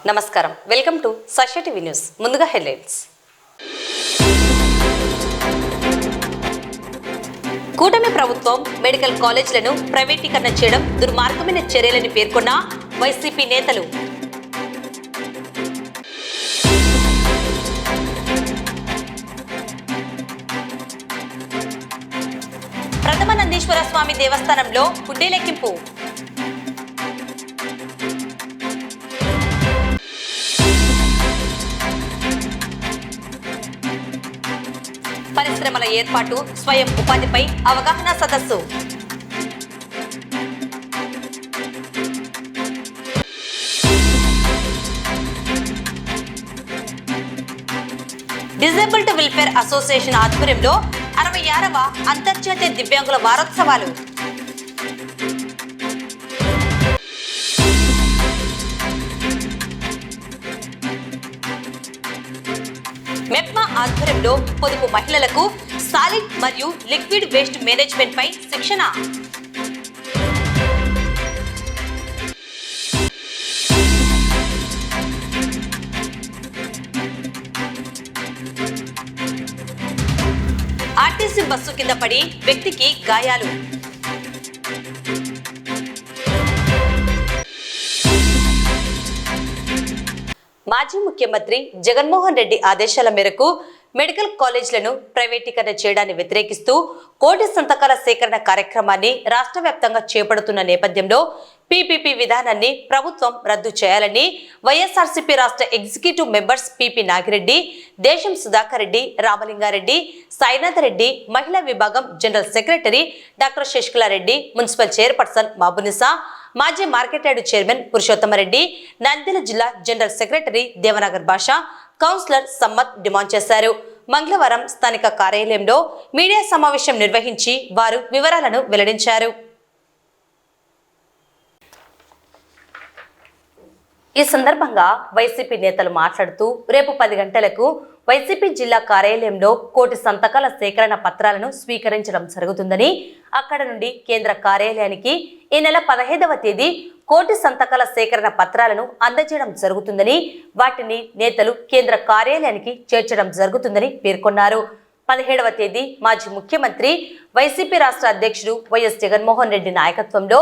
నమస్కారం, welcome to Sakshi TV news. ముందుగా headlines. కూటమి ప్రభుత్వం మెడికల్ కాలేజీలను ప్రైవేటీకరణ చేయడం దుర్మార్గమైన చర్యలని పేర్కొన్న వైసీపీ నేతలు. ప్రథమ నందీశ్వర స్వామి దేవస్థానంలో హుండీ లెక్కింపు. పరిశ్రమల ఏర్పాటు, స్వయం ఉపాధిపై అవగాహన సదస్సు. డిజేబుల్డ్ వెల్ఫేర్ అసోసియేషన్ ఆధ్వర్యంలో 66వ అంతర్జాతీయ దివ్యాంగుల వారోత్సవాలు. మెప్మా ఆధ్వర్యంలో పొదుపు మహిళలకు సాలిడ్ మరియు లిక్విడ్ వేస్ట్ మేనేజ్మెంట్ పై శిక్షణ. ఆర్టీసీ బస్సు కింద పడి వ్యక్తికి గాయాలు. మాజీ ముఖ్యమంత్రి జగన్మోహన్ రెడ్డి ఆదేశాల మేరకు మెడికల్ కాలేజీలను ప్రైవేటీకరణ చేయడాన్ని వ్యతిరేకిస్తూ కోటి సంతకాల సేకరణ కార్యక్రమాన్ని రాష్ట్ర వ్యాప్తంగా చేపడుతున్న నేపథ్యంలో పీపీపీ విధానాన్ని ప్రభుత్వం రద్దు చేయాలని వైఎస్ఆర్సీపీ రాష్ట్ర ఎగ్జిక్యూటివ్ మెంబర్స్ పీపీ నాగిరెడ్డి, దేశం సుధాకర్ రెడ్డి, రామలింగారెడ్డి, సాయినాథ్ రెడ్డి, మహిళా విభాగం general secretary doctor Sasikala Reddy, municipal chairperson Mabunisa, మాజీ market yard chairman Purushothama Reddy, Nandyal జిల్లా జనరల్ సెక్రటరీ దేవనాగర్ భాష, కౌన్సిలర్ సమ్మత్ డిమాండ్ చేశారు. మంగళవారం స్థానిక కార్యాలయంలో మీడియా సమావేశం నిర్వహించి వారు వివరాలను వెల్లడించారు. ఈ సందర్భంగా వైసీపీ నేతలు మాట్లాడుతూ రేపు 10 గంటలకు వైసీపీ జిల్లా కార్యాలయంలో కోటి సంతకాల సేకరణ పత్రాలను స్వీకరించడం జరుగుతుందని, అక్కడ నుండి కేంద్ర కార్యాలయానికి ఈ నెల 15వ తేదీ కోటి సంతకాల సేకరణ పత్రాలను అందజేయడం జరుగుతుందని, వాటిని నేతలు కేంద్ర కార్యాలయానికి చేర్చడం జరుగుతుందని పేర్కొన్నారు. 17వ తేదీ మాజీ ముఖ్యమంత్రి వైసీపీ రాష్ట్ర అధ్యక్షుడు వైఎస్ జగన్మోహన్ రెడ్డి నాయకత్వంలో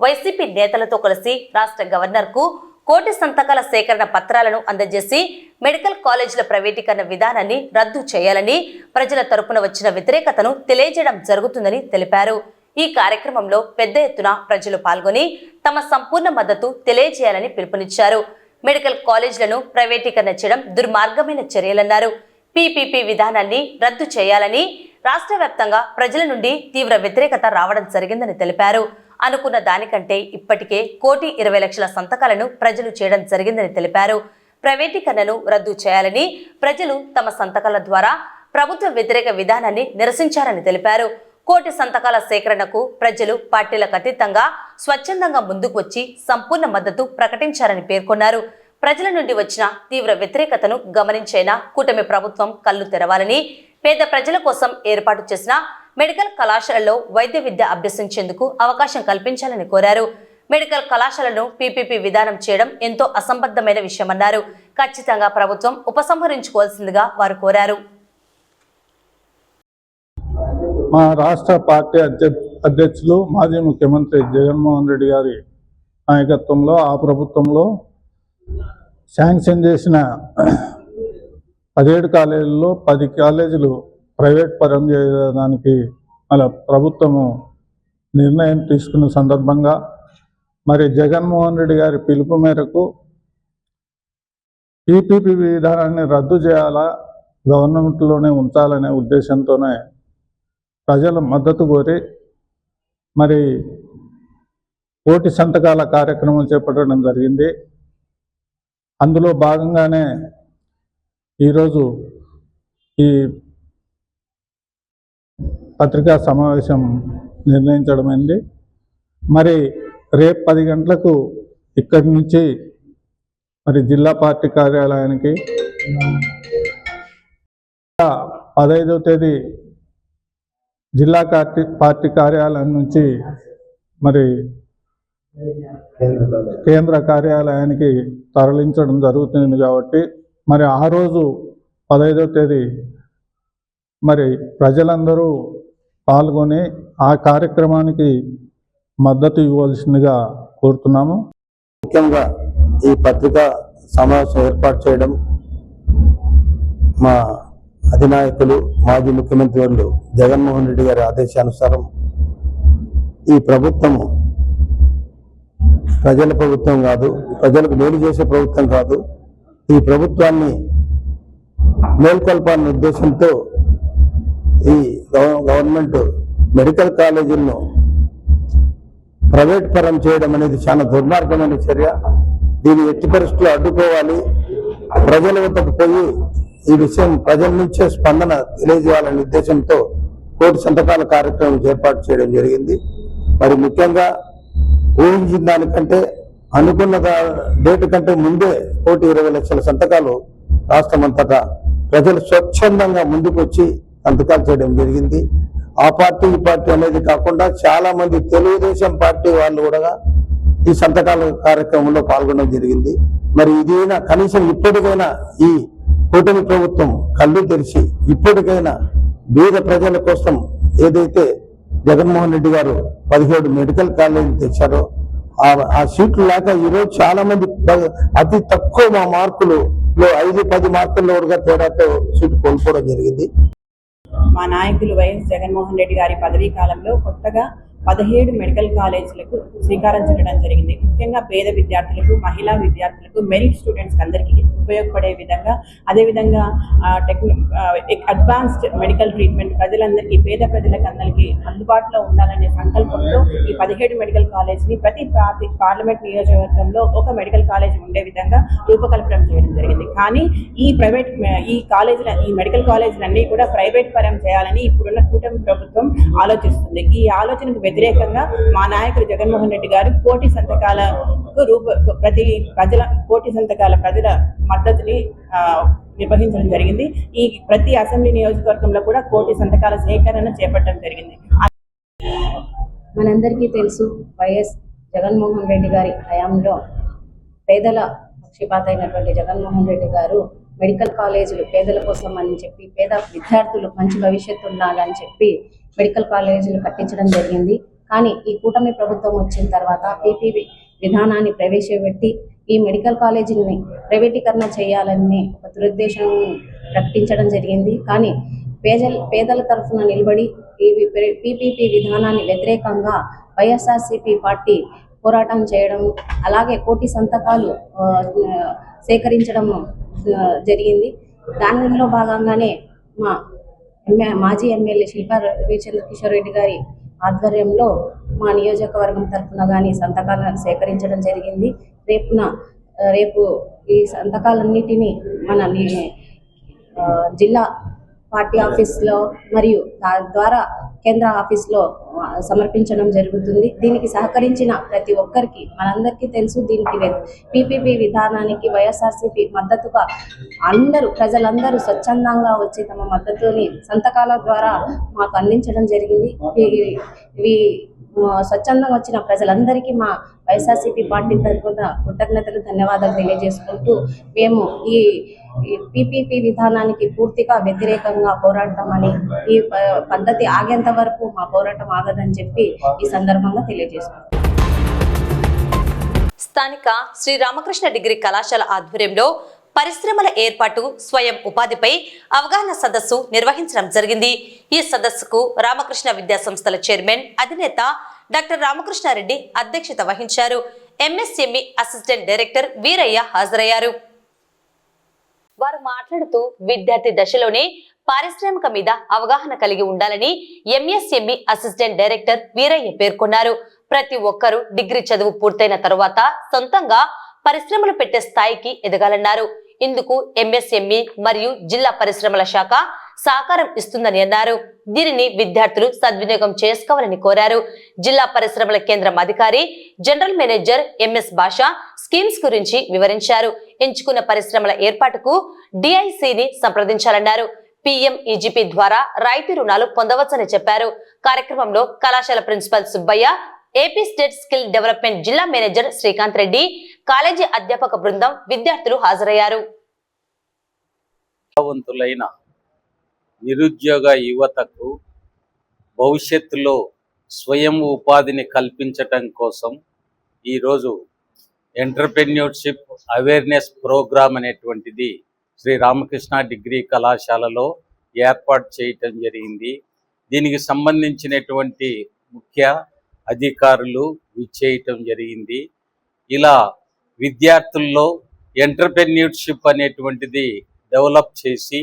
వైసీపీ నేతలతో కలిసి రాష్ట్ర గవర్నర్కు కోటి సంతకాల సేకరణ పత్రాలను అందజేసి మెడికల్ కాలేజీల ప్రైవేటీకరణ విధానాన్ని రద్దు చేయాలని ప్రజల తరపున వచ్చిన వ్యతిరేకతను తెలియజేయడం జరుగుతుందని తెలిపారు. ఈ కార్యక్రమంలో పెద్ద ఎత్తున ప్రజలు పాల్గొని తమ సంపూర్ణ మద్దతు తెలియజేయాలని పిలుపునిచ్చారు. మెడికల్ కాలేజీలను ప్రైవేటీకరణ చేయడం దుర్మార్గమైన చర్యలన్నారు. పీపీపీ విధానాన్ని రద్దు చేయాలని రాష్ట్ర వ్యాప్తంగా ప్రజల నుండి తీవ్ర వ్యతిరేకత రావడం జరిగిందని తెలిపారు. అనుకున్న దానికంటే ఇప్పటికే 1,20,00,000 సంతకాలను ప్రజలు చేయడం జరిగిందని తెలిపారు. ప్రైవేటీకరణను రద్దు చేయాలని ప్రజలు తమ సంతకాల ద్వారా ప్రభుత్వ వ్యతిరేక విధానాన్ని నిరసించారని తెలిపారు. కోటి సంతకాల సేకరణకు ప్రజలు పార్టీలకు అతీతంగా స్వచ్ఛందంగా ముందుకు వచ్చి సంపూర్ణ మద్దతు ప్రకటించారని పేర్కొన్నారు. ప్రజల నుండి వచ్చిన తీవ్ర వ్యతిరేకతను గమనించైనా కూటమి ప్రభుత్వం కళ్లు తెరవాలని, పేద ప్రజల కోసం ఏర్పాటు చేసిన మెడికల్ కళాశాలలో వైద్య విద్య అభ్యసించేందుకు అవకాశం కల్పించాలని కోరారు. మెడికల్ కళాశాలను పీపీపీ విధానం చేయడం ఎంతో అసంబద్ధమైన విషయమన్నారు. ఖచ్చితంగా ప్రభుత్వం ఉపసంహరించుకోవాల్సిందిగా వారు కోరారు. మా రాష్ట్ర పార్టీ అధ్యక్షులు మాజీ ముఖ్యమంత్రి జగన్మోహన్ రెడ్డి గారి నాయకత్వంలో ఆ ప్రభుత్వంలో శాంక్షన్ చేసిన 17 కాలేజీల్లో 10 కాలేజీలు ప్రైవేట్ పరం చేయడానికి అలా ప్రభుత్వము నిర్ణయం తీసుకున్న సందర్భంగా మరి జగన్మోహన్ రెడ్డి గారి పిలుపు మేరకు పీపీపీ విధానాన్ని రద్దు చేయాలా, గవర్నమెంట్లోనే ఉంచాలనే ఉద్దేశంతోనే ప్రజల మద్దతు కోరి మరి కోటి సంతకాల కార్యక్రమం చేపట్టడం జరిగింది. అందులో భాగంగానే ఈరోజు ఈ పత్రికా సమావేశం నిర్ణయించడమైంది. మరి రేపు 10 గంటలకు ఇక్కడి నుంచి మరి జిల్లా పార్టీ కార్యాలయానికి, 15వ తేదీ జిల్లా పార్టీ కార్యాలయం నుంచి మరి కేంద్ర కార్యాలయానికి తరలించడం జరుగుతుంది. కాబట్టి మరి ఆ రోజు 15వ తేదీ మరి ప్రజలందరూ పాల్గొని ఆ కార్యక్రమానికి మద్దతు ఇవ్వాల్సిందిగా కోరుతున్నాము. ముఖ్యంగా ఈ పత్రికా సమావేశం ఏర్పాటు చేయడం మా అధినాయకులు మాజీ ముఖ్యమంత్రి వర్యులు జగన్మోహన్ రెడ్డి గారి ఆదేశానుసారం ఈ ప్రభుత్వము ప్రజల ప్రభుత్వం కాదు, ప్రజలకు మేలు చేసే ప్రభుత్వం కాదు. ఈ ప్రభుత్వాన్ని మేల్కొల్పాలనే ఉద్దేశంతో ఈ గవర్నమెంట్ మెడికల్ కాలేజీలను ప్రైవేట్ పరం చేయడం అనేది చాలా దుర్మార్గమైన చర్య. దీన్ని ఎట్టి పరిస్థితుల్లో అడ్డుకోవాలి. ప్రజల వద్దకు పోయి ఈ విషయం ప్రజల నుంచే స్పందన తెలియజేయాలనే ఉద్దేశంతో కోటి సంతకాల కార్యక్రమం ఏర్పాటు చేయడం జరిగింది. మరి ముఖ్యంగా ఊహించిన దానికంటే అనుకున్న డేటు కంటే ముందే 1,20,00,000 సంతకాలు రాష్ట్రమంతటా ప్రజలు స్వచ్ఛందంగా ముందుకు వచ్చి సంతకాలు చేయడం జరిగింది. ఆ పార్టీ ఈ పార్టీ అనేది కాకుండా చాలా మంది తెలుగుదేశం పార్టీ వాళ్ళు కూడా ఈ సంతకాల కార్యక్రమంలో పాల్గొనడం జరిగింది. మరి ఇదైనా కనీసం ఇప్పటికైనా ఈ కూటమి ప్రభుత్వం కళ్ళు తెరిచి ఇప్పటికైనా బీద ప్రజల కోసం ఏదైతే జగన్మోహన్ రెడ్డి గారు 17 మెడికల్ కాలేజీలు తెచ్చారో ఆ సీట్లు లేక ఈరోజు చాలా మంది అతి తక్కువ మా మార్కులు 5-10 మార్కుల్లో కూడా తేడాతో సీటు కోల్పోవడం జరిగింది. మా నాయకులు వైఎస్ జగన్మోహన్ రెడ్డి గారి పదవీ కాలంలో కొత్తగా 17 మెడికల్ కాలేజీలకు శ్రీకారం చుట్టడం జరిగింది. ముఖ్యంగా పేద విద్యార్థులకు, మహిళా విద్యార్థులకు, మెరిట్ స్టూడెంట్స్కి అందరికీ ఉపయోగపడే విధంగా, అదేవిధంగా అడ్వాన్స్డ్ మెడికల్ ట్రీట్మెంట్ ప్రజలందరికీ, పేద ప్రజలకు అందరికీ అందుబాటులో ఉండాలనే సంకల్పంతో ఈ 17 మెడికల్ కాలేజీని ప్రతి పార్లమెంట్ నియోజకవర్గంలో ఒక మెడికల్ కాలేజీ ఉండే విధంగా రూపకల్పన చేయడం జరిగింది. కానీ ఈ మెడికల్ కాలేజీలన్నీ కూడా ప్రైవేట్ పరం చేయాలని ఇప్పుడున్న కూటమి ప్రభుత్వం ఆలోచిస్తుంది. ఈ ఆలోచనకు వ్యతిరేకంగా మా నాయకుడు జగన్మోహన్ రెడ్డి గారు 1,00,000 సంతకాలకు ప్రజల మద్దతుని నిర్వహించడం జరిగింది. ఈ ప్రతి అసెంబ్లీ నియోజకవర్గంలో కూడా 1,00,000 సంతకాల సేకరణ చేపట్టడం జరిగింది. మనందరికీ తెలుసు, వైఎస్ జగన్మోహన్ రెడ్డి గారి హయాంలో పేదల పక్షపాత అయినటువంటి జగన్మోహన్ రెడ్డి గారు మెడికల్ కాలేజీలు పేదల కోసం అని చెప్పి, పేద విద్యార్థులు మంచి భవిష్యత్తు ఉండాలని చెప్పి మెడికల్ కాలేజీలు కట్టించడం జరిగింది. కానీ ఈ కూటమి ప్రభుత్వం వచ్చిన తర్వాత పీపీపీ విధానాన్ని ప్రవేశపెట్టి ఈ మెడికల్ కాలేజీలని ప్రైవేటీకరణ చేయాలని ఒక దురుద్దేశం ప్రకటించడం జరిగింది. కానీ పేదల తరఫున నిలబడి ఈ పీపీపీ విధానాన్ని వ్యతిరేకంగా వైఎస్ఆర్సీపీ పార్టీ పోరాటం చేయడం, అలాగే 1,00,000 సంతకాలు సేకరించడం జరిగింది. దానిలో భాగంగానే మాజీ ఎమ్మెల్యే శిల్పా రవిచంద్ర కిషోర్ రెడ్డి గారి ఆధ్వర్యంలో మా నియోజకవర్గం తరఫున కానీ సంతకాలను సేకరించడం జరిగింది. రేపు ఈ సంతకాలన్నిటినీ మన జిల్లా పార్టీ ఆఫీస్లో మరియు ద్వారా కేంద్ర ఆఫీస్లో సమర్పించడం జరుగుతుంది. దీనికి సహకరించిన ప్రతి ఒక్కరికి, మనందరికీ తెలుసు, దీనికి పీపీపీ విధానానికి వైఎస్ఆర్సీపీ మద్దతుగా ప్రజలందరూ స్వచ్ఛందంగా వచ్చి తమ మద్దతుని సంతకాల ద్వారా మాకు అందించడం జరిగింది. ఇవి స్వచ్ఛందంగా వచ్చిన ప్రజలందరికీ మా వైఎస్ఆర్సీపీ పార్టీ తరఫున కృతజ్ఞతలు, ధన్యవాదాలు తెలియజేసుకుంటూ మేము ఈ పీపీపీ విధానానికి పూర్తిగా వ్యతిరేకంగా పోరాడతామని, ఈ పద్ధతి ఆగేంత వరకు మా పోరాటం ఆగదని చెప్పి ఈ సందర్భంగా తెలియజేసుకుంటాం. స్థానిక శ్రీ రామకృష్ణ డిగ్రీ కళాశాల ఆధ్వర్యంలో పరిశ్రమల ఏర్పాటు, స్వయం ఉపాధిపై అవగాహన సదస్సు నిర్వహించడం జరిగింది. ఈ సదస్సుకు రామకృష్ణ విద్యా సంస్థల చైర్మన్, అధినేత డాక్టర్ రామకృష్ణారెడ్డి అధ్యక్షత వహించారు. ఎంఎస్ఎంఈ అసిస్టెంట్ డైరెక్టర్ వీరయ్య హాజరయ్యారు. వారు మాట్లాడుతూ విద్యార్థి దశలోనే పారిశ్రామిక మీద అవగాహన కలిగి ఉండాలని ఎంఎస్ఎంఈ అసిస్టెంట్ డైరెక్టర్ వీరయ్య పేర్కొన్నారు. ప్రతి ఒక్కరూ డిగ్రీ చదువు పూర్తయిన తరువాత సొంతంగా పరిశ్రమలు పెట్టే స్థాయికి ఎదగాలన్నారు. ఇందుకు ఎంఎస్ఎంఈ మరియు జిల్లా పరిశ్రమల శాఖ సహకారం ఇస్తుందని అన్నారు. దీనిని విద్యార్థులు సద్వినియోగం చేసుకోవాలని కోరారు. జిల్లా పరిశ్రమల కేంద్రం అధికారి, జనరల్ మేనేజర్ ఎంఎస్ భాష స్కీమ్స్ గురించి వివరించారు. ఎంచుకున్న పరిశ్రమల ఏర్పాటుకు డిఐసిని సంప్రదించాలన్నారు. పిఎంఈజీపీ ద్వారా రాయితీ రుణాలు పొందవచ్చని చెప్పారు. కార్యక్రమంలో కళాశాల principal Subbaiah, AP state skill development జిల్లా మేనేజర్ శ్రీకాంత్ రెడ్డి, కాలేజీ అధ్యాపక బృందం, విద్యార్థులు హాజరయ్యారు. విద్యావంతులైన నిరుద్యోగ యువతకు భవిష్యత్తులో స్వయం ఉపాధిని కల్పించటం కోసం ఈరోజు ఎంటర్‌ప్రెన్యూర్‌షిప్ అవేర్నెస్ ప్రోగ్రామ్ అనేటువంటిది శ్రీ రామకృష్ణ డిగ్రీ కళాశాలలో ఏర్పాటు చేయటం జరిగింది. దీనికి సంబంధించినటువంటి ముఖ్య అధికారులు విచ్చేయటం జరిగింది. ఇలా విద్యార్థుల్లో ఎంటర్‌ప్రెన్యూర్‌షిప్ అనేటువంటిది డెవలప్ చేసి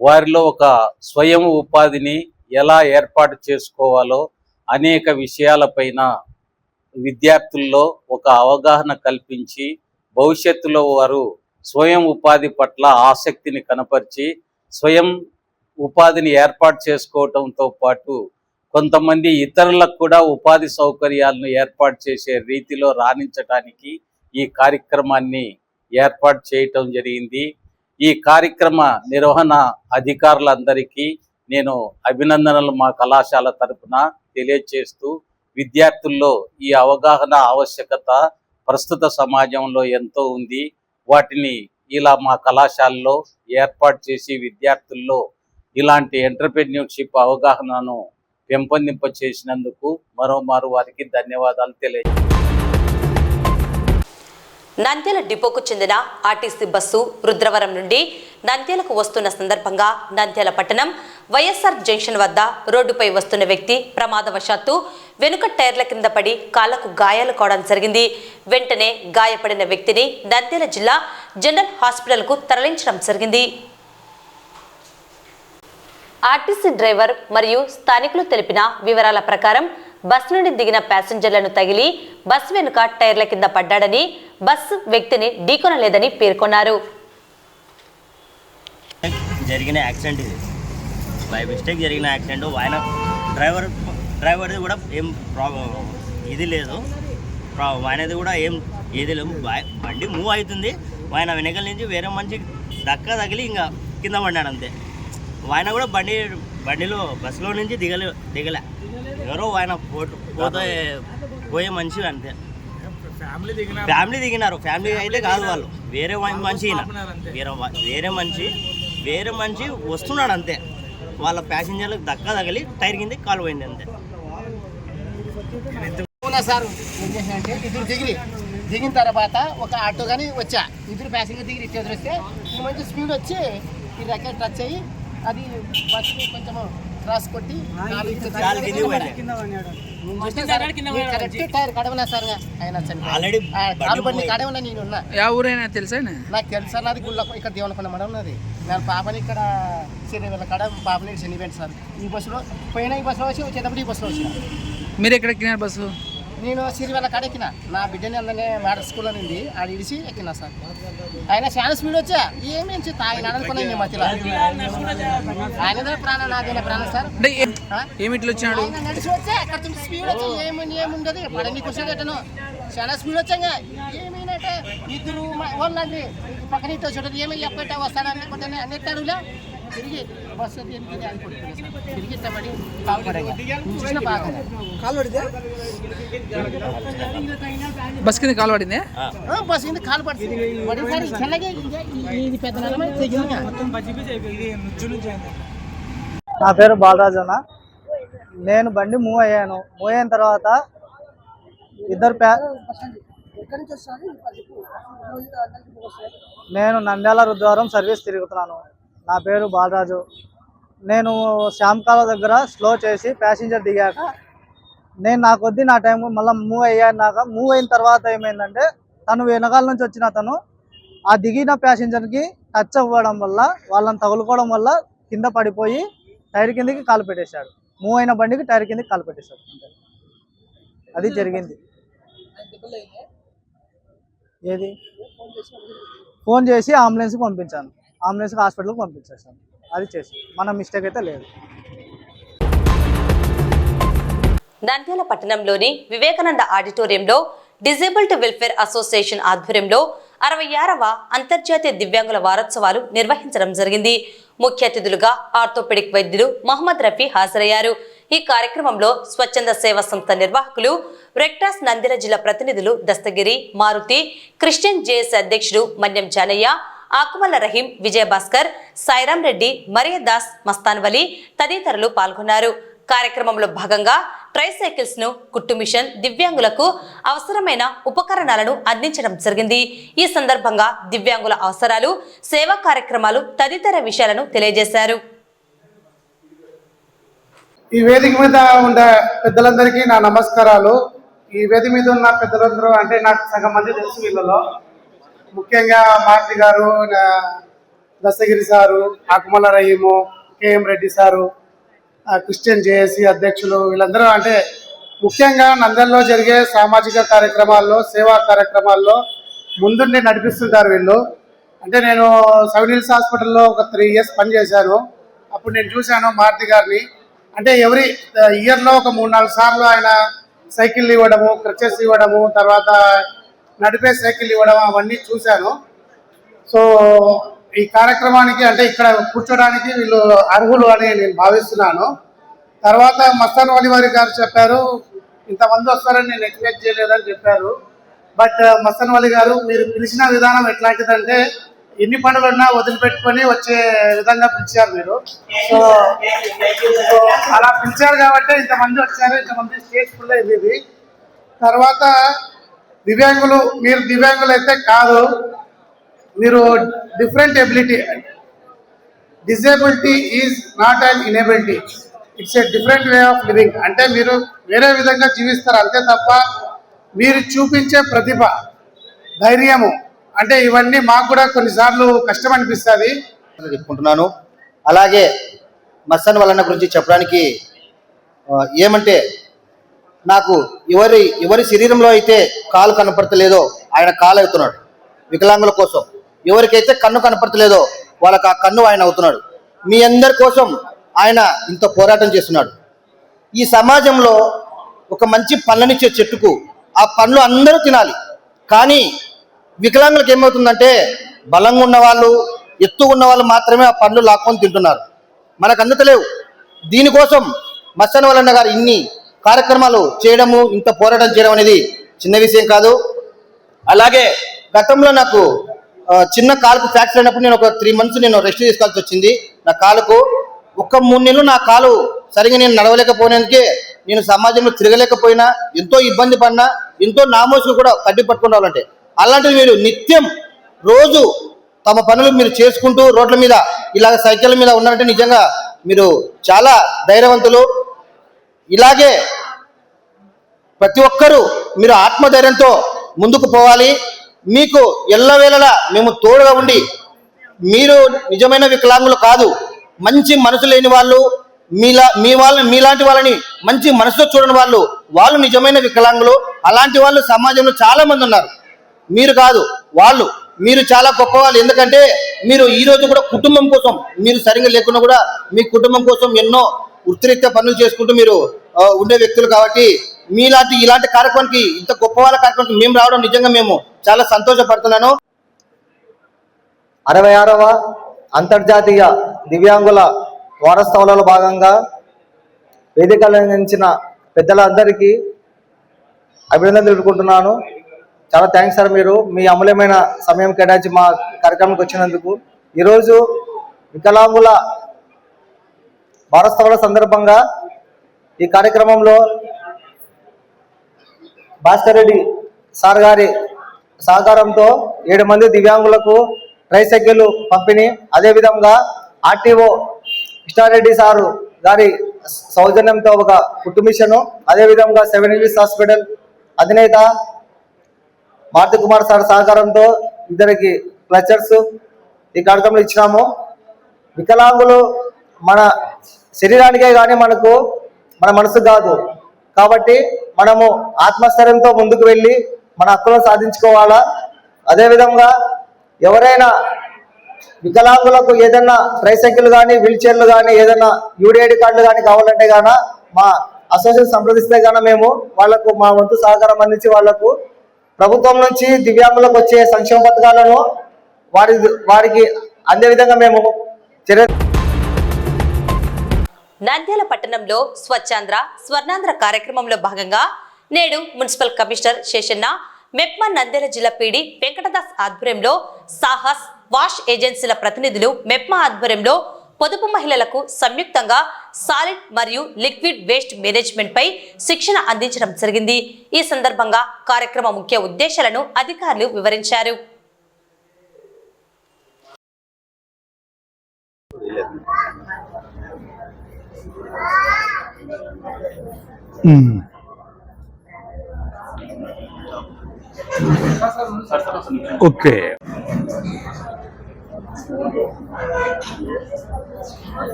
వారిలో ఒక స్వయం ఉపాధిని ఎలా ఏర్పాటు చేసుకోవాలో అనేక విషయాలపైన విద్యార్థుల్లో ఒక అవగాహన కల్పించి భవిష్యత్తులో వారు స్వయం ఉపాధి పట్ల ఆసక్తిని కనపరిచి స్వయం ఉపాధిని ఏర్పాటు చేసుకోవటంతో పాటు కొంతమంది ఇతరులకు కూడా ఉపాధి సౌకర్యాలను ఏర్పాటు చేసే రీతిలో రాణించడానికి ఈ కార్యక్రమాన్ని ఏర్పాటు చేయటం జరిగింది. ఈ కార్యక్రమ నిర్వహణ అధికారులందరికీ నేను అభినందనలు మా కళాశాల తరపున తెలియజేస్తూ విద్యార్థుల్లో ఈ అవగాహన ఆవశ్యకత ప్రస్తుత సమాజంలో ఎంతో ఉంది. వాటిని ఇలా మా కళాశాలలో ఏర్పాటు చేసి విద్యార్థుల్లో ఇలాంటి ఎంటర్‌ప్రెన్యూర్‌షిప్ అవగాహనను పెంపొందింప చేసినందుకు మరోమారు వారికి ధన్యవాదాలు తెలియజేస్తున్నాను. నంద్యాల డిపోకు చెందిన ఆర్టీసీ బస్సు రుద్రవరం నుండి నంద్యాలకు వస్తున్న సందర్భంగా నంద్యాల పట్టణం వైఎస్ఆర్ జంక్షన్ వద్ద రోడ్డుపై వస్తున్న వ్యక్తి ప్రమాదవశాత్తు వెనుక టైర్ల కింద పడి కాళ్లకు గాయాలు కావడం జరిగింది. వెంటనే గాయపడిన వ్యక్తిని నంద్యాల జిల్లా జనరల్ హాస్పిటల్కు తరలించడం జరిగింది. ఆర్టీసీ డ్రైవర్ మరియు స్థానికులు తెలిపిన వివరాల ప్రకారం బస్సు నుండి దిగిన ప్యాసింజర్లను తగిలి బస్సు వెనుక టైర్ల కింద పడ్డాడని, బస్సు వ్యక్తిని ఢీకొనలేదని పేర్కొన్నారు. జరిగిన యాక్సిడెంట్ ఇది బై మిస్టేక్ జరిగిన యాక్సిడెంట్. ఆయన డ్రైవర్ది కూడా ఏం ప్రాబ్లం ఇది లేదు, ఆయనది కూడా ఏం ఏది లేదు. బండి మూవ్ అవుతుంది, ఆయన వెనకల నుంచి వేరే మనిషి దక్క తగిలి ఇంకా కింద పడ్డాడు అంతే. ఆయన కూడా బండిలో బస్సులో నుంచి దిగలే ఎవరో ఆయన పోయే మనిషి అంతే. ఫ్యామిలీ దిగినారు, ఫ్యామిలీ అయితే కాదు, వాళ్ళు వేరే మనిషి వేరే మనిషి వస్తున్నాడు అంతే. వాళ్ళ ప్యాసింజర్లకు దక్క తగిలి టైర్ కింద కాలు పోయింది అంతే. సార్ ఏం చేసినంటే ఇద్దరు దిగిన తర్వాత ఒక ఆటో కానీ వచ్చా, ఇద్దరు ప్యాసింజర్ దిగి ఇటు ఎదురొస్తే మంచి స్పీడ్ వచ్చి ఈ ర్యాకెట్ టచ్ అయ్యి అది బస్సుకి కొంచెం క్రాస్ కొట్టి టైర్ కడవనా సార్ ఆయన కాలు బండి కడవనా నేనున్నా. ఊరైనా తెలుసా? నాకు తెలుసా, నాది గుళ్ళ ఇక్కడ దేవనకొండ మడం ఉన్నది. నేను పాపని ఇక్కడ సిరివెల్ల కడ పాపని శనివేంటి సార్. ఈ బస్సులో పోయినా ఈ బస్సులో వచ్చి వచ్చేటప్పుడు ఈ బస్సులో వచ్చిన. మీరు ఎక్కడ ఎక్కినారు బస్సు? నేను సిరివెల్ల కాడ ఎక్కిన, నా బిడ్డని అందరినీ మోడల్ స్కూల్లో నుండి ఆడ ఇడిచి ఎక్కినా సార్. ఆయన చాలా స్పీడ్ వచ్చా, ఏమేమి తాగిన అనుకున్నాను మధ్యలో. ఆయన ప్రాణం నాదైన ప్రాణం సార్. ఏమిట్లు వచ్చాడు? నడిచి వచ్చా అక్కడ స్పీడ్ వచ్చి ఏముండదు పడని క్వశ్చన్ కట్టను. చాలా స్పీడ్ వచ్చాగా ఏమైనట్టే ఇద్దరు వాళ్ళండి పక్కన ఇట్టు వచ్చాడు. ఏమి ఎప్పటి వస్తాడని కొట్టని అన్ని ఎత్తాడులే తిరిగి బస్సు తిరిగి ఇష్టపడి కాలు పడగా చూసిన బాగా బస్ కింద కాలు పడింది. బస్సు కింద కాలు పడుతుంది పడిసారి చల్లగా ఇది పెద్ద నా పేరు బాలరాజు అన్న. నేను బండి మూవ్ అయ్యాను. మూవ్ అయిన తర్వాత ఇద్దరు నేను నంద్యాల రుద్రవరం సర్వీస్ తిరుగుతున్నాను. నా పేరు బాలరాజు. నేను శ్యామకాల దగ్గర స్లో చేసి ప్యాసింజర్ దిగాక నేను నా కొద్దీ నా టైం మళ్ళీ మూవ్ అయ్యాక మూవ్ అయిన తర్వాత ఏమైందంటే తను వెనకాల నుంచి వచ్చిన తను ఆ దిగిన ప్యాసింజర్కి టచ్ అవ్వడం వల్ల వాళ్ళని తగులుకోవడం వల్ల కింద పడిపోయి టైర్ కిందకి కాలు పెట్టేశాడు. మూవ్ అయిన బండికి టైర్ కిందకి కాలు పెట్టేశాడు. అది జరిగింది. ఏది ఫోన్ చేసి అంబులెన్స్కి పంపించాను, అంబులెన్స్కి హాస్పిటల్కి పంపించేసాను. అది చేసి మన మిస్టేక్ అయితే లేదు. నంద్యాల పట్టణంలోని వివేకానంద ఆడిటోరియంలో డిజేబుల్డ్ వెల్ఫేర్ అసోసియేషన్ ఆధ్వర్యంలో 66వ అంతర్జాతీయ దివ్యాంగుల వారోత్సవాలు నిర్వహించడం జరిగింది. ముఖ్య అతిథులుగా ఆర్థోపెడిక్ వైద్యులు మహమ్మద్ రఫీ హాజరయ్యారు. ఈ కార్యక్రమంలో స్వచ్ఛంద సేవా సంస్థ నిర్వాహకులు, రెక్టాస్ నంద్యాల జిల్లా ప్రతినిధులు దస్తగిరి, మారుతి, క్రిస్టియన్ జేఎస్ అధ్యక్షుడు మన్యం జానయ్య, ఆకుమల్ల రహీం, విజయభాస్కర్, సాయిరాం రెడ్డి, మరియదాస్, మస్తాన్ వలి తదితరులు పాల్గొన్నారు. కార్యక్రమంలో భాగంగా ట్రైసైకిల్స్ ను, కుట్టు మిషన్, దివ్యాంగులకు అవసరమైన ఉపకరణాలను అందించడం జరిగింది. ఈ సందర్భంగా దివ్యాంగుల అవసరాలు, సేవా కార్యక్రమాలు తదితర విషయాలను తెలియజేశారు. ఈ వేదిక మీద ఉండే పెద్దలందరికీ నా నమస్కారాలు. ఈ వేదిక మీద ఉన్న పెద్దలందరూ అంటే నాకు సగం మంది తెలుసు. వీళ్ళలో ముఖ్యంగా మారుతి గారు, Dastagiri sir, Akumalla Rahim, KM Reddy sir, Christian JAC అధ్యక్షులు, వీళ్ళందరూ అంటే ముఖ్యంగా నంద్యాలలో జరిగే సామాజిక కార్యక్రమాల్లో, సేవా కార్యక్రమాల్లో ముందుండి నడిపిస్తుంటారు వీళ్ళు. అంటే నేను సెవెన్ హిల్స్ హాస్పిటల్లో ఒక 3 years పనిచేశాను. అప్పుడు నేను చూశాను మారుతి గారిని. అంటే ఎవ్రీ ఇయర్లో ఒక 3-4 సార్లు ఆయన సైకిల్ ఇవ్వడము, క్రచెస్ ఇవ్వడము, తర్వాత నడిపే సైకిల్ ఇవ్వడం అవన్నీ చూశాను. సో ఈ కార్యక్రమానికి అంటే ఇక్కడ కూర్చోడానికి వీళ్ళు అర్హులు అని నేను భావిస్తున్నాను. తర్వాత మస్తాన్ వలి వారి గారు చెప్పారు, ఇంతమంది వస్తారని నేను ఎక్స్పెక్ట్ చేయలేదని చెప్పారు. బట్ మస్తాన్ వలి గారు మీరు పిలిచిన విధానం ఎట్లాంటిదంటే ఎన్ని పనులున్నా వదిలిపెట్టుకొని వచ్చే విధంగా పిలిచారు మీరు. సో అలా పిలిచారు కాబట్టి ఇంతమంది వచ్చారు, ఇంతమంది స్టేజ్ ఫుల్ అయింది ఇది. తర్వాత దివ్యాంగులు, మీరు దివ్యాంగులు అయితే కాదు, మీరు different ability. Disability is not an inability, it's a different way of living. అంటే మీరు వేరే విధంగా జీవిస్తారు అంతే తప్ప మీరు చూపించే ప్రతిభ, ధైర్యము అంటే ఇవన్నీ మాకు కూడా కొన్నిసార్లు కష్టం అనిపిస్తుంది. చెప్పుకుంటున్నాను. అలాగే మస్తాన్ వలన గురించి చెప్పడానికి ఏమంటే, నాకు ఎవరి శరీరంలో అయితే కాలు కనపడతలేదో ఆయన కాలు అవుతున్నాడు వికలాంగుల కోసం. ఎవరికైతే కన్ను కనపడతలేదో వాళ్ళకి ఆ కన్ను ఆయన అవుతున్నాడు. మీ అందరి కోసం ఆయన ఇంత పోరాటం చేస్తున్నాడు. ఈ సమాజంలో ఒక మంచి పళ్ళనిచ్చే చెట్టుకు ఆ పండ్లు అందరూ తినాలి. కానీ వికలాంగులకు ఏమవుతుందంటే బలంగా ఉన్న వాళ్ళు, ఎత్తు ఉన్న వాళ్ళు మాత్రమే ఆ పండ్లు లాక్కొని తింటున్నారు. మనకు అందుతలేవు. దీనికోసం మస్తాన్ వలన్న గారు ఇన్ని కార్యక్రమాలు చేయడము, ఇంత పోరాటం చేయడం అనేది చిన్న విషయం కాదు. అలాగే గతంలో నాకు చిన్న కాలుకు ఫ్రాక్చర్ అయినప్పుడు నేను ఒక 3 months నేను రెస్ట్ తీసుకోవాల్సి వచ్చింది. నా కాలుకు ఒక 3 నెలలు నా కాలు సరిగా నేను నడవలేకపోయినందుకే నేను సమాజంలో తిరగలేకపోయినా, ఎంతో ఇబ్బంది పడినా, ఎంతో నామోసులు కూడా కడ్డి పట్టుకుని రావాలంటే. అలాంటిది మీరు నిత్యం రోజు తమ పనులు మీరు చేసుకుంటూ రోడ్ల మీద ఇలాగ సైకిళ్ళ మీద ఉన్నారంటే నిజంగా మీరు చాలా ధైర్యవంతులు. ఇలాగే ప్రతి ఒక్కరూ మీరు ఆత్మధైర్యంతో ముందుకు పోవాలి. మీకు ఎల్లవేళలా మేము తోడుగా ఉండి, మీరు నిజమైన వికలాంగులు కాదు, మంచి మనసు లేని వాళ్ళు, మీలాంటి వాళ్ళని మంచి మనసుతో చూడని వాళ్ళు నిజమైన వికలాంగులు. అలాంటి వాళ్ళు సమాజంలో చాలా మంది ఉన్నారు. మీరు కాదు, వాళ్ళు. మీరు చాలా గొప్ప వాళ్ళు. ఎందుకంటే మీరు ఈ రోజు కూడా కుటుంబం కోసం, మీరు సరిగ్గా లేకున్నా కూడా మీ కుటుంబం కోసం ఎన్నో వృత్తిరీత్యా పనులు చేసుకుంటూ మీరు ఉండే వ్యక్తులు. కాబట్టి ఇలాంటి కార్యక్రమానికి, ఇంత గొప్ప వాళ్ళ కార్యక్రమానికి మేము రావడం నిజంగా మేము చాలా సంతోషపడుతున్నాను. 66వ అంతర్జాతీయ దివ్యాంగుల వారోత్సవాలలో భాగంగా వేదిక అలంకరించిన పెద్దలందరికీ అభినందనలు తెలుపుకుంటున్నాను. చాలా థ్యాంక్స్ సార్, మీరు మీ అమూల్యమైన సమయం కేటాయించి మా కార్యక్రమానికి వచ్చినందుకు. ఈరోజు వికలాంగుల వారోత్సవాల సందర్భంగా ఈ కార్యక్రమంలో భాస్కర్ రెడ్డి సార్ గారి సహకారంతో 7 మంది దివ్యాంగులకు ట్రైసైకిల్ పంపిణీ, అదేవిధంగా ఆర్టీఓ కృష్ణారెడ్డి సారు గారి సౌజన్యంతో ఒక కుట్టు మిషను, అదేవిధంగా 7 Hills హాస్పిటల్ అధినేత మారుతి కుమార్ సార్ సహకారంతో 2 క్లచర్స్ ఈ కార్యక్రమంలో ఇచ్చినాము. వికలాంగులు మన శరీరానికే కానీ మన మనసు కాదు. కాబట్టి మనము ఆత్మస్థైర్యంతో ముందుకు వెళ్ళి మన హక్కులను సాధించుకోవాలా. అదేవిధంగా ఎవరైనా వికలాంగులకు ఏదైనా ట్రైసైకిల్ కానీ, వీల్ చైర్లు కానీ, ఏదైనా యూడిఐడి కార్డులు కానీ కావాలంటే గానా మా అసోసియేషన్ సంప్రదిస్తే గానా మేము వాళ్లకు మా వంతు సహకారం అందించి వాళ్లకు ప్రభుత్వం నుంచి దివ్యాంగులకు వచ్చే సంక్షేమ పథకాలను వారికి అందే విధంగా మేము చర్య నంద్యాల పట్టణంలో స్వచ్ఛాంధ్ర స్వర్ణాంధ్ర కార్యక్రమంలో భాగంగా నేడు మున్సిపల్ కమిషనర్ శేషన్న, మెప్మా నంద్యాల జిల్లా పీడి వెంకటదాస్ ఆధ్వర్యంలో సాహస్ వాష్ ఏజెన్సీల ప్రతినిధులు మెప్మా ఆధ్వర్యంలో పొదుపు మహిళలకు సంయుక్తంగా సాలిడ్ మరియు లిక్విడ్ వేస్ట్ మేనేజ్మెంట్ పై శిక్షణ అందించడం జరిగింది. ఈ సందర్భంగా కార్యక్రమ ముఖ్య ఉద్దేశాలను అధికారులు వివరించారు. ఓకే,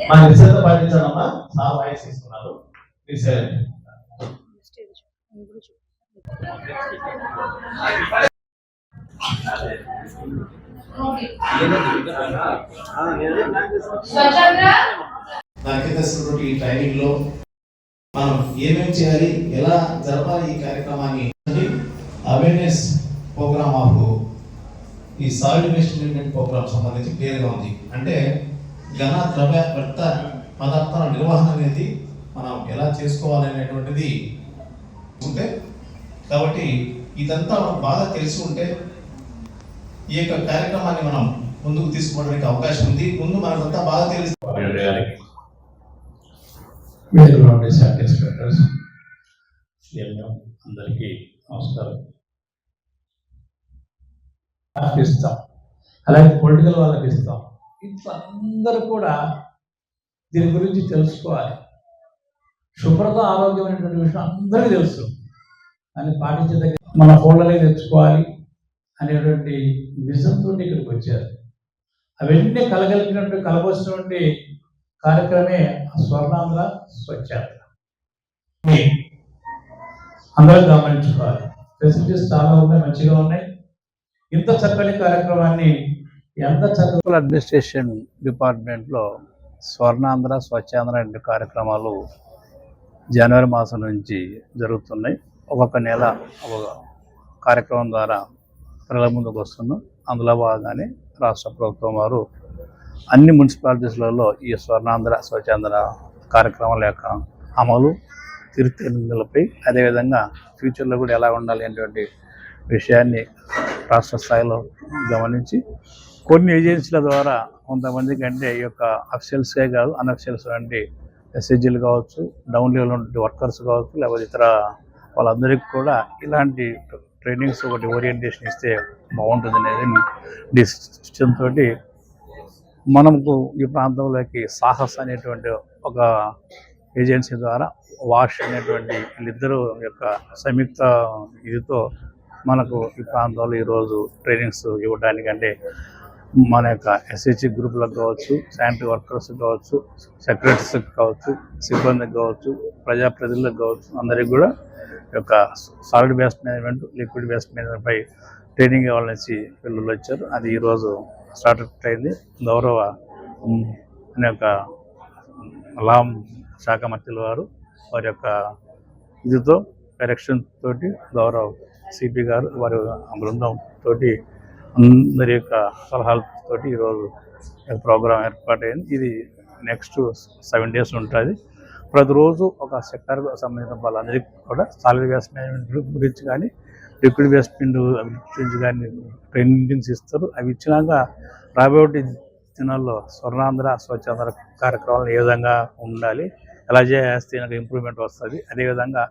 మా నిశ్చిత పాటించాలమ్మా. నా వాయిస్ ఇస్తున్నారు. నాకు తెలిసినటువంటి ఈ ట్రైనింగ్ లో మనం ఏమేమి చేయాలి, ఎలా జరపాలి ఈ కార్యక్రమాన్ని అవేర్నెస్ ప్రోగ్రామ్ ఆఫ్ ఈ సాలిడ్ వేస్ట్ మేనేజ్మెంట్ ప్రోగ్రామ్ సంబంధించి క్లియర్గా ఉంది. అంటే ఘన ద్రవ్య వ్యర్థ పదార్థాల నిర్వహణ అనేది మనం ఎలా చేసుకోవాలనేటువంటిది ఉంటే, కాబట్టి ఇదంతా బాగా తెలిసి ఉంటే ఈ యొక్క కార్యక్రమాన్ని మనం ముందుకు తీసుకోవడానికి అవకాశం ఉంది. ముందు మనకంతా బాగా తెలిసి అందరికీ నమస్కారం. ఇస్తాం, అలాగే పొలిటికల్ వాళ్ళకి ఇస్తాం. ఇట్లా అందరూ కూడా దీని గురించి తెలుసుకోవాలి. శుభ్రత ఆరోగ్యం అనేటువంటి విషయం అందరికీ తెలుసు, దాన్ని పాటించే మన ఫోన్లనే తెచ్చుకోవాలి అనేటువంటి విజన్తో ఇక్కడికి వచ్చారు. అవన్నీ కలగలిపినటువంటి కార్యక్రమే స్వర్ణాంధ్ర స్వచ్ఛాంధ్ర. అందరూ గమనించుకోవాలి. ఫెసిలిటీస్ చాలా ఉన్నాయి, మంచిగా ఉన్నాయి. ఇంత చక్కని కార్యక్రమాన్ని ఎంత చక్కగా అడ్మినిస్ట్రేషన్ డిపార్ట్మెంట్లో స్వర్ణాంధ్ర స్వచ్ఛాంధ్ర అనే కార్యక్రమాలు జనవరి మాసం నుంచి జరుగుతున్నాయి. ఒక్కొక్క నెల ఒక కార్యక్రమం ద్వారా ప్రజల ముందుకు వస్తున్నాం. అందులో భాగంగానే రాష్ట్ర ప్రభుత్వం వారు అన్ని మున్సిపాలిటీస్లలో ఈ స్వర్ణాంధ్ర స్వచ్ఛాంధ్ర కార్యక్రమాల యొక్క అమలు, తీర్చిదిద్దులపై, అదేవిధంగా ఫ్యూచర్లో కూడా ఎలా ఉండాలి అనేటువంటి విషయాన్ని రాష్ట్ర స్థాయిలో గమనించి కొన్ని ఏజెన్సీల ద్వారా కొంతమందికి అంటే ఈ యొక్క అఫీషియల్స్కే కాదు, అన్అఫీషియల్స్ అంటే ఎస్హెచ్జీలు కావచ్చు, డౌన్ లెవెల్ ఉన్న వర్కర్స్ కావచ్చు, లేకపోతే ఇతర వాళ్ళందరికీ కూడా ఇలాంటి ట్రైనింగ్స్ ఒకటి ఓరియంటేషన్ ఇస్తే బాగుంటుంది అనేది డిసిషన్ తోటి మనకు ఈ ప్రాంతంలోకి సాహస్ అనేటువంటి ఒక ఏజెన్సీ ద్వారా వాష్ అనేటువంటి వీళ్ళిద్దరూ యొక్క సంయుక్త ఇదితో మనకు ఈ ప్రాంతంలో ఈరోజు ట్రైనింగ్స్ ఇవ్వడానికంటే మన యొక్క ఎస్హెచ్జి గ్రూపులకు కావచ్చు, శానిటరీ వర్కర్స్ కావచ్చు, సెక్రటరీస్కి కావచ్చు, సిబ్బందికి కావచ్చు, ప్రజాప్రతినిధులకు కావచ్చు, అందరికీ కూడా యొక్క solid waste management, liquid waste management పై ట్రైనింగ్ ఇవ్వాలనేసి పిల్లలు వచ్చారు. అది ఈరోజు స్టార్ట్ అయింది. గౌరవ మన యొక్క లాం శాఖ మంత్రుల వారి యొక్క ఇదితో డైరెక్షన్ తోటి గౌరవ సిపి గారు వారి బృందం తోటి అందరి యొక్క సలహాలతోటి ఈరోజు ప్రోగ్రాం ఏర్పాటైంది. ఇది నెక్స్ట్ 7 days ఉంటుంది. ప్రతిరోజు ఒక సెక్టార్ సంబంధించిన వాళ్ళందరికీ కూడా సాలిడ్ వేస్ట్ మేనేజ్మెంట్ గురించి కానీ, లిక్విడ్ వేస్ట్ గురించి కానీ ట్రైనింగ్స్ ఇస్తారు. అవి ఇచ్చినాక రాబోయే దినాల్లో స్వర్ణాంధ్ర స్వచ్ఛాంధ్ర కార్యక్రమాలు ఏ విధంగా ఉండాలి, ఎలా చేస్తే ఇంప్రూవ్మెంట్ వస్తుంది. అదేవిధంగా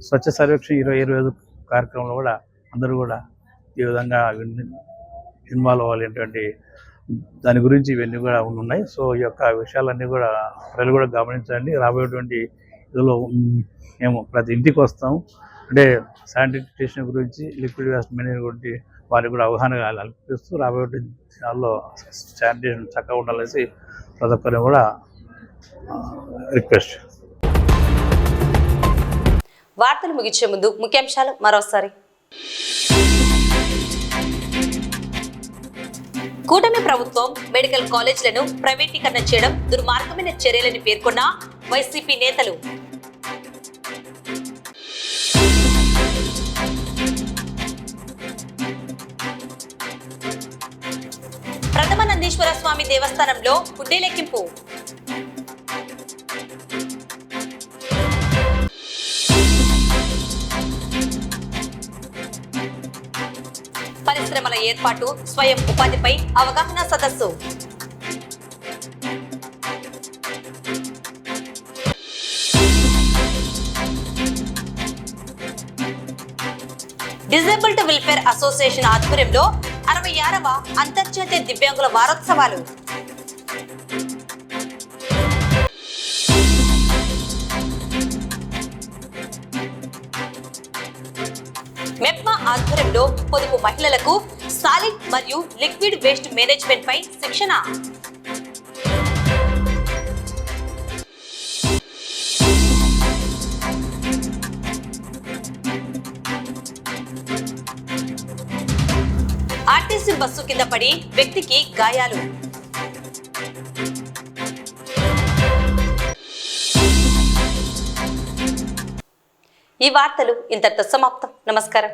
స్వచ్ఛ సర్వేక్షణ 2025 కార్యక్రమంలో కూడా అందరూ కూడా ఈ విధంగా ఇన్వాల్వ్ అవ్వాలనేటువంటి దాని గురించి ఇవన్నీ కూడా ఉన్నాయి. సో ఈ యొక్క విషయాలన్నీ కూడా ప్రజలు కూడా గమనించండి. రాబోయేటువంటి ఇదిలో మేము ప్రతి ఇంటికి వస్తాము. అంటే శానిటేషన్ గురించి, లిక్విడ్ వేస్ట్ మేనేజ్మెంట్ గురించి వారికి కూడా అవగాహన కల్పిస్తూ రాబోయే దినాల్లో శానిటేషన్ చక్కగా ఉండాలనేసి ప్రతి ఒక్కరిని కూడా రిక్వెస్ట్. వార్తలు ముగించే ముందు ముఖ్యాంశాలు మరోసారి. కూటమి ప్రభుత్వం మెడికల్ కాలేజీలను ప్రైవేటీకరణ చేయడం దుర్మార్గమైన చర్యలని పేర్కొన్న వైసీపీ నేతలు. ప్రథమ నంది వెంకటేశ్వర స్వామి దేవస్థానంలో హుండీలెక్కింపు. పరిశ్రమల ఏర్పాటు, స్వయం ఉపాధిపై అవగాహన సదస్సు. డిజేబుల్డ్ వెల్ఫేర్ అసోసియేషన్ ఆధ్వర్యంలో 66వ అంతర్జాతీయ దివ్యాంగుల వారోత్సవాలు. మెప్మా ఆధ్వర్యంలో పొదుపు మహిళలకు సాలిడ్ మరియు లిక్విడ్ వేస్ట్ మేనేజ్మెంట్ పై శిక్షణ. ఆర్టీసీ బస్సు కింద పడి వ్యక్తికి గాయాలు. ఈ వార్తలు ఇంతటితో సమాప్తం. నమస్కారం.